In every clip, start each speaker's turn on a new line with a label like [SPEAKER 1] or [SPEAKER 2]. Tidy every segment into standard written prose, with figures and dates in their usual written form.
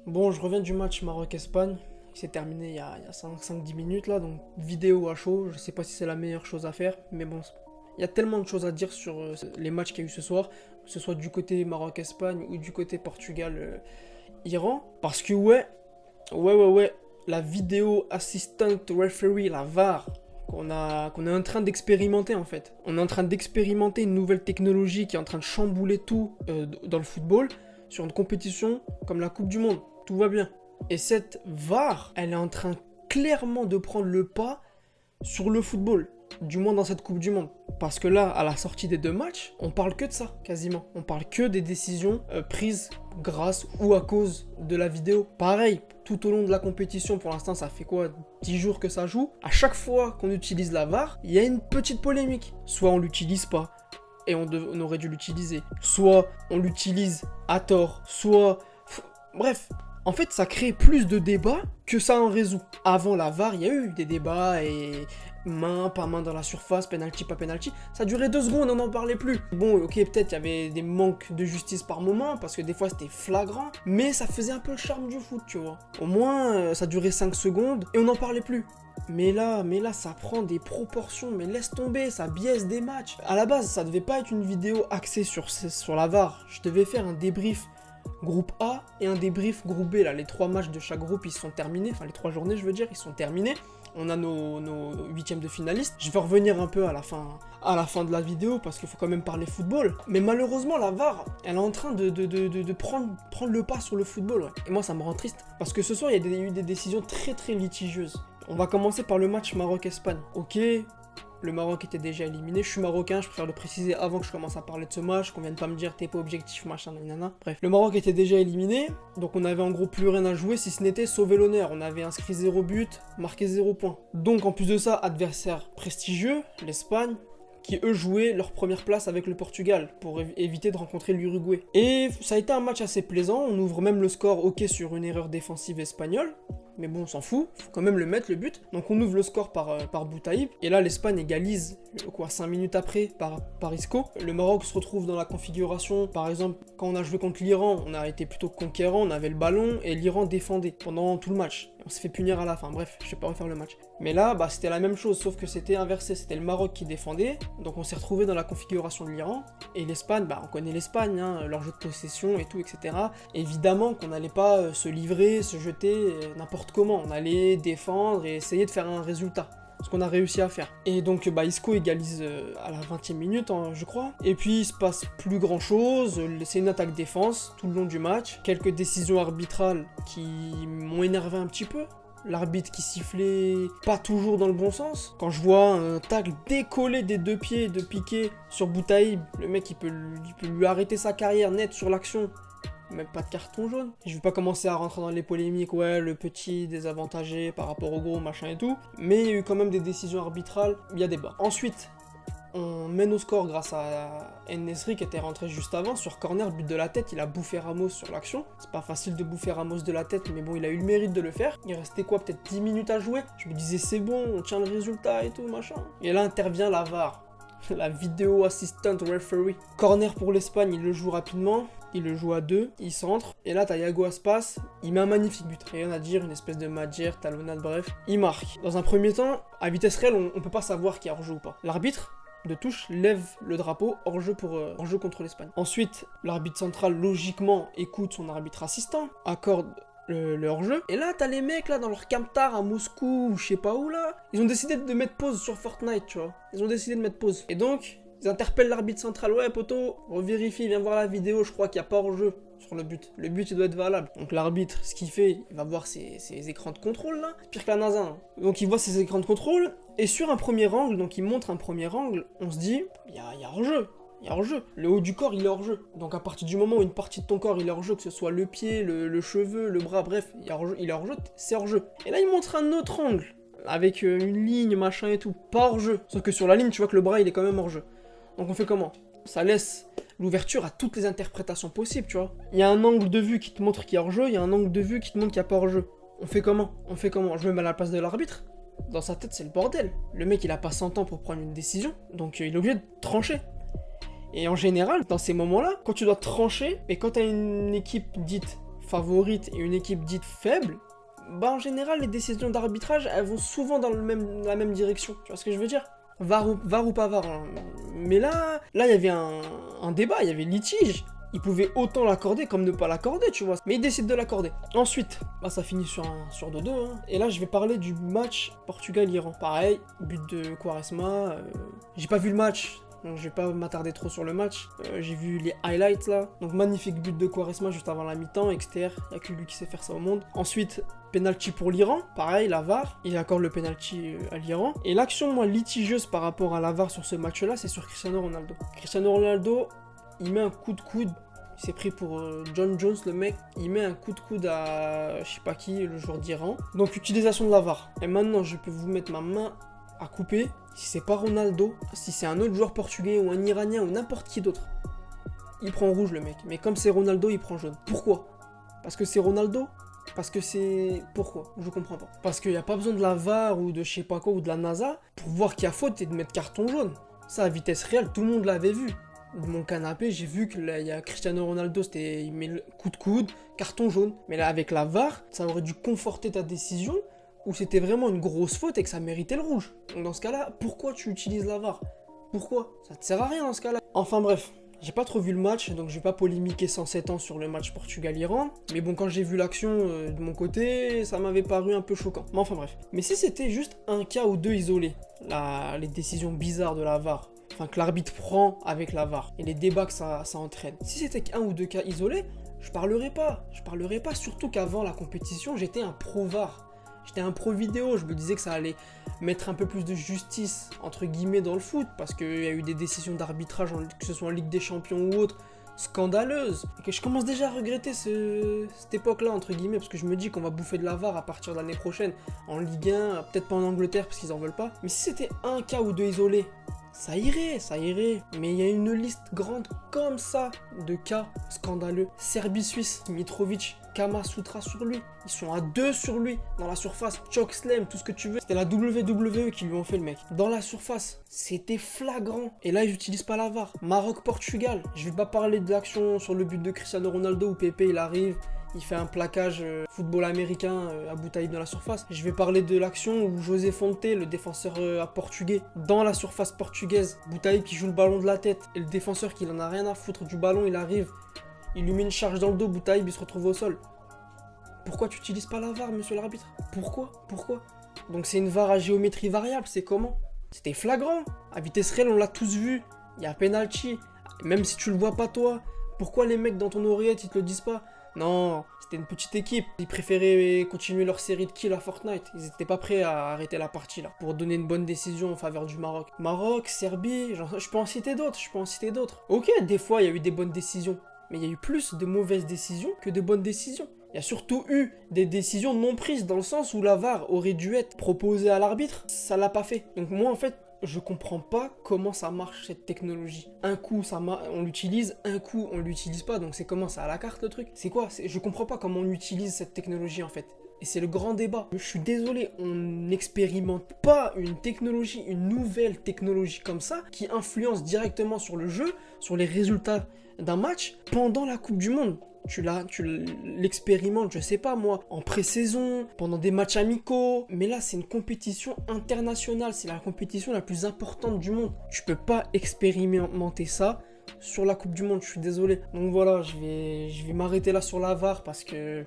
[SPEAKER 1] Bon, je reviens du match Maroc-Espagne. Il s'est terminé il y a 5-10 minutes là, donc vidéo à chaud. Je sais pas si c'est la meilleure chose à faire, mais bon, il y a tellement de choses à dire sur les matchs qu'il y a eu ce soir, que ce soit du côté Maroc-Espagne ou du côté Portugal-Iran. Parce que ouais, la vidéo assistant referee, la VAR, qu'on est en train d'expérimenter en fait. On est en train d'expérimenter une nouvelle technologie qui est en train de chambouler tout dans le football sur une compétition comme la Coupe du Monde. Tout va bien. Et cette VAR, elle est en train clairement de prendre le pas sur le football, du moins dans cette Coupe du Monde. Parce que là, à la sortie des deux matchs, on parle que de ça, quasiment. On parle que des décisions prises grâce ou à cause de la vidéo. Pareil, tout au long de la compétition, pour l'instant, ça fait quoi, 10 jours que ça joue. À chaque fois qu'on utilise la VAR, il y a une petite polémique. Soit on l'utilise pas, et on aurait dû l'utiliser. Soit on l'utilise à tort, Bref, en fait, ça crée plus de débats que ça en résout. Avant la VAR, il y a eu des débats et main, pas main dans la surface, penalty, pas penalty. Ça durait 2 secondes, on n'en parlait plus. Bon, ok, peut-être il y avait des manques de justice par moment, parce que des fois c'était flagrant, mais ça faisait un peu le charme du foot, tu vois. Au moins, ça durait 5 secondes et on n'en parlait plus. Mais là, ça prend des proportions, mais laisse tomber, ça biaise des matchs. À la base, ça devait pas être une vidéo axée sur la VAR. Je devais faire un débrief groupe A et un débrief groupe B. Là, les 3 matchs de chaque groupe, ils sont terminés. Enfin, les 3 journées, je veux dire, ils sont terminés. On a nos 8e de finalistes. Je vais revenir un peu à la fin de la vidéo parce qu'il faut quand même parler football. Mais malheureusement, la VAR, elle est en train de prendre le pas sur le football. Ouais. Et moi, ça me rend triste. Parce que ce soir, il y a eu des décisions très très litigieuses. On va commencer par le match Maroc-Espagne. Ok, le Maroc était déjà éliminé. Je suis marocain, je préfère le préciser avant que je commence à parler de ce match, qu'on vienne pas me dire t'es pas objectif, machin, nanana. Bref, le Maroc était déjà éliminé, donc on avait en gros plus rien à jouer si ce n'était sauver l'honneur. On avait inscrit 0 but, marqué 0 points. Donc en plus de ça, adversaire prestigieux, l'Espagne, qui eux jouaient leur première place avec le Portugal pour éviter de rencontrer l'Uruguay. Et ça a été un match assez plaisant, on ouvre même le score ok sur une erreur défensive espagnole. Mais bon, on s'en fout, faut quand même le mettre, le but. Donc on ouvre le score par Boutaïb. Et là, l'Espagne égalise, 5 minutes après, par Isco. Le Maroc se retrouve dans la configuration, par exemple, quand on a joué contre l'Iran, on a été plutôt conquérant, on avait le ballon, et l'Iran défendait pendant tout le match. Et on s'est fait punir à la fin, bref, je vais pas refaire le match. Mais là, c'était la même chose, sauf que c'était inversé, c'était le Maroc qui défendait. Donc on s'est retrouvé dans la configuration de l'Iran. Et l'Espagne, on connaît l'Espagne, hein, leur jeu de possession et tout, etc. Évidemment qu'on n'allait pas se livrer, se jeter n'importe comment. On allait défendre et essayer de faire un résultat. Ce qu'on a réussi à faire. Et donc Isco égalise à la 20e minute, hein, je crois. Et puis il se passe plus grand chose, c'est une attaque-défense tout le long du match. Quelques décisions arbitrales qui m'ont énervé un petit peu. L'arbitre qui sifflait pas toujours dans le bon sens. Quand je vois un tacle décollé des 2 pieds de Piqué sur Boutaïb, le mec il peut lui arrêter sa carrière net sur l'action. Même pas de carton jaune. Je vais pas commencer à rentrer dans les polémiques, ouais, le petit désavantagé par rapport au gros, machin et tout. Mais il y a eu quand même des décisions arbitrales, il y a débat. Ensuite, on mène au score grâce à En-Nesyri qui était rentré juste avant. Sur corner, but de la tête, il a bouffé Ramos sur l'action. C'est pas facile de bouffer Ramos de la tête, mais bon, il a eu le mérite de le faire. Il restait quoi, peut-être 10 minutes à jouer. Je me disais, c'est bon, on tient le résultat et tout, machin. Et là intervient la VAR, la vidéo assistant referee. Corner pour l'Espagne, il le joue rapidement. Il le joue à 2, il centre, et là t'as Yago Aspas, il met un magnifique but, rien à dire, une espèce de Madjer, talonnade, bref, il marque. Dans un premier temps, à vitesse réelle, on peut pas savoir qui a hors-jeu ou pas. L'arbitre de touche lève le drapeau hors-jeu hors-jeu contre l'Espagne. Ensuite, l'arbitre central, logiquement, écoute son arbitre assistant, accorde le hors-jeu, et là t'as les mecs là dans leur camtar à Moscou ou je sais pas où là, ils ont décidé de mettre pause sur Fortnite, tu vois. Ils ont décidé de mettre pause. Et donc, ils interpellent l'arbitre central, ouais poto, revérifie, viens voir la vidéo, je crois qu'il n'y a pas hors-jeu sur le but. Le but il doit être valable. Donc l'arbitre, ce qu'il fait, il va voir ses écrans de contrôle là, pire que la NASA. Hein. Donc il voit ses écrans de contrôle, et sur un premier angle, donc il montre un premier angle, on se dit, il y a hors-jeu. Il y a hors-jeu. Le haut du corps, il est hors-jeu. Donc à partir du moment où une partie de ton corps, il est hors-jeu, que ce soit le pied, le cheveu, le bras, bref, il est hors-jeu, c'est hors-jeu. Et là il montre un autre angle, avec une ligne, machin et tout, pas hors-jeu. Sauf que sur la ligne, tu vois que le bras, il est quand même hors-jeu. Donc on fait comment? Ça laisse l'ouverture à toutes les interprétations possibles, tu vois. Il y a un angle de vue qui te montre qu'il y a hors-jeu, il y a un angle de vue qui te montre qu'il n'y a pas hors-jeu. On fait comment? Je me mets à la place de l'arbitre. Dans sa tête, c'est le bordel. Le mec, il a pas 100 ans pour prendre une décision, donc il est obligé de trancher. Et en général, dans ces moments-là, quand tu dois trancher, et quand t'as une équipe dite favorite et une équipe dite faible, bah en général les décisions d'arbitrage elles vont souvent dans la même direction. Tu vois ce que je veux dire? VAR ou pas VAR. Hein. Mais là il y avait un débat, il y avait litige. Il pouvait autant l'accorder comme ne pas l'accorder, tu vois. Mais il décide de l'accorder. Ensuite, bah ça finit sur 2-2. Hein. Et là, je vais parler du match Portugal-Iran. Pareil, but de Quaresma. J'ai pas vu le match, donc je vais pas m'attarder trop sur le match. J'ai vu les highlights là. Donc magnifique but de Quaresma juste avant la mi-temps, extérieur. Il n'y a que lui qui sait faire ça au monde. Ensuite, penalty pour l'Iran. Pareil, la VAR. Il accorde le penalty à l'Iran. Et l'action, moi, litigieuse par rapport à la VAR sur ce match-là, c'est sur Cristiano Ronaldo. Cristiano Ronaldo, il met un coup de coude. Il s'est pris pour John Jones, le mec. Il met un coup de coude à je sais pas qui, le joueur d'Iran. Donc, utilisation de la VAR. Et maintenant, je peux vous mettre ma main à couper. Si c'est pas Ronaldo, si c'est un autre joueur portugais ou un Iranien ou n'importe qui d'autre, il prend rouge, le mec. Mais comme c'est Ronaldo, il prend jaune. Pourquoi? Parce que c'est Ronaldo? Parce que c'est... Pourquoi? Je comprends pas. Parce qu'il n'y a pas besoin de la VAR ou de je sais pas quoi ou de la NASA pour voir qu'il y a faute et de mettre carton jaune. Ça, à vitesse réelle, tout le monde l'avait vu. De mon canapé, j'ai vu que là, il y a Cristiano Ronaldo, il met le coup de coude, carton jaune. Mais là, avec la VAR, ça aurait dû conforter ta décision ou c'était vraiment une grosse faute et que ça méritait le rouge. Donc dans ce cas-là, pourquoi tu utilises la VAR? Pourquoi? Ça te sert à rien dans ce cas-là. Enfin bref, j'ai pas trop vu le match, donc je vais pas polémiquer 107 ans sur le match Portugal-Iran. Mais bon, quand j'ai vu l'action de mon côté, ça m'avait paru un peu choquant. Mais enfin bref. Mais si c'était juste un cas ou deux isolés, les décisions bizarres de la VAR, enfin que l'arbitre prend avec la VAR, et les débats que ça entraîne. Si c'était qu'un ou deux cas isolés, je parlerais pas. Surtout qu'avant la compétition, j'étais un pro VAR. J'étais un pro vidéo, je me disais que ça allait mettre un peu plus de justice, entre guillemets, dans le foot, parce qu'il y a eu des décisions d'arbitrage, que ce soit en Ligue des Champions ou autre, scandaleuses. Et que je commence déjà à regretter cette époque-là, entre guillemets, parce que je me dis qu'on va bouffer de la VAR à partir de l'année prochaine, en Ligue 1, peut-être pas en Angleterre, parce qu'ils en veulent pas. Mais si c'était un cas ou deux isolés, ça irait. Mais il y a une liste grande comme ça de cas scandaleux. Serbie-Suisse, Mitrovic, Kamasutra sur lui. Ils sont à deux sur lui, dans la surface. Chokeslam, tout ce que tu veux. C'était la WWE qui lui ont fait le mec. Dans la surface, c'était flagrant. Et là, ils n'utilisent pas la VAR. Maroc-Portugal. Je vais pas parler de l'action sur le but de Cristiano Ronaldo où Pepe, il arrive. Il fait un plaquage football américain à Boutaïb dans la surface. Je vais parler de l'action où José Fonte, le défenseur portugais, dans la surface portugaise, Boutaïb qui joue le ballon de la tête, et le défenseur qui en a rien à foutre du ballon, il arrive, il lui met une charge dans le dos, Boutaïb il se retrouve au sol. Pourquoi tu n'utilises pas la VAR, monsieur l'arbitre? Pourquoi? Donc c'est une VAR à géométrie variable, c'est comment? C'était flagrant, à vitesse réelle on l'a tous vu, il y a penalty, même si tu le vois pas toi, pourquoi les mecs dans ton oreillette ils te le disent pas? Non, c'était une petite équipe. Ils préféraient continuer leur série de kills à Fortnite. Ils étaient pas prêts à arrêter la partie là. Pour donner une bonne décision en faveur du Maroc. Maroc, Serbie, je peux en citer d'autres. Ok, des fois il y a eu des bonnes décisions. Mais il y a eu plus de mauvaises décisions que de bonnes décisions. Il y a surtout eu des décisions non prises dans le sens où la VAR aurait dû être proposée à l'arbitre. Ça l'a pas fait. Donc moi en fait, je comprends pas comment ça marche cette technologie. Un coup on l'utilise, un coup on l'utilise pas, donc c'est comment? C'est à la carte le truc? C'est quoi? Je comprends pas comment on utilise cette technologie en fait. Et c'est le grand débat. Je suis désolé, on n'expérimente pas une nouvelle technologie comme ça, qui influence directement sur le jeu, sur les résultats d'un match, pendant la Coupe du Monde. Tu l'expérimentes, je sais pas moi, en pré-saison, pendant des matchs amicaux. Mais là, c'est une compétition internationale. C'est la compétition la plus importante du monde. Tu peux pas expérimenter ça sur la Coupe du Monde, je suis désolé. Donc voilà, je vais m'arrêter là sur la VAR parce que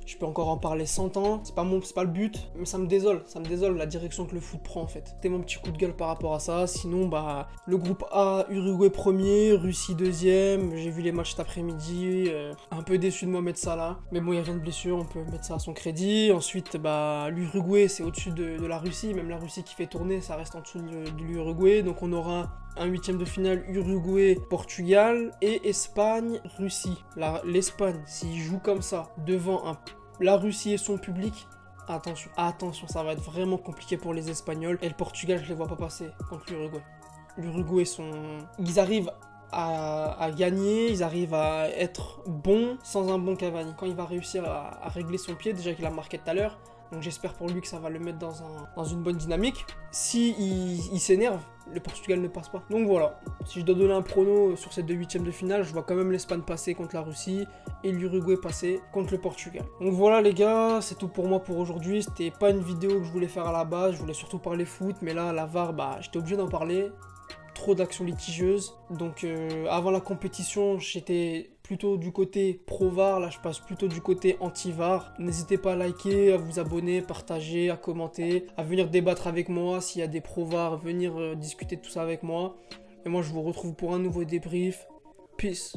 [SPEAKER 1] je peux encore en parler 100 ans, c'est pas le but, mais ça me désole la direction que le foot prend en fait. C'était mon petit coup de gueule par rapport à ça. Sinon, bah, le groupe A, Uruguay premier, Russie deuxième, j'ai vu les matchs cet après-midi, un peu déçu de Mohamed Salah, mais bon, il n'y a rien de blessure, on peut mettre ça à son crédit. Ensuite, bah, l'Uruguay, c'est au-dessus de la Russie, même la Russie qui fait tourner, ça reste en dessous de l'Uruguay, donc on aura un huitième de finale Uruguay-Portugal et Espagne-Russie. L'Espagne, s'il joue comme ça, devant la Russie et son public, attention, ça va être vraiment compliqué pour les Espagnols. Et le Portugal, je les vois pas passer contre l'Uruguay. L'Uruguay, ils arrivent à gagner, ils arrivent à être bons sans un bon Cavani. Quand il va réussir à régler son pied, déjà qu'il a marqué tout à l'heure, donc j'espère pour lui que ça va le mettre dans une bonne dynamique. Si il s'énerve, le Portugal ne passe pas. Donc voilà, si je dois donner un prono sur ces deux huitièmes de finale, je vois quand même l'Espagne passer contre la Russie et l'Uruguay passer contre le Portugal. Donc voilà les gars, c'est tout pour moi pour aujourd'hui. C'était pas une vidéo que je voulais faire à la base, je voulais surtout parler foot, mais là la VAR, j'étais obligé d'en parler. Trop d'actions litigieuses. Donc avant la compétition, j'étais plutôt du côté pro-VAR, là je passe plutôt du côté anti-VAR. N'hésitez pas à liker, à vous abonner, partager, à commenter, à venir débattre avec moi s'il y a des pro-VAR, venir discuter de tout ça avec moi. Et moi je vous retrouve pour un nouveau débrief. Peace.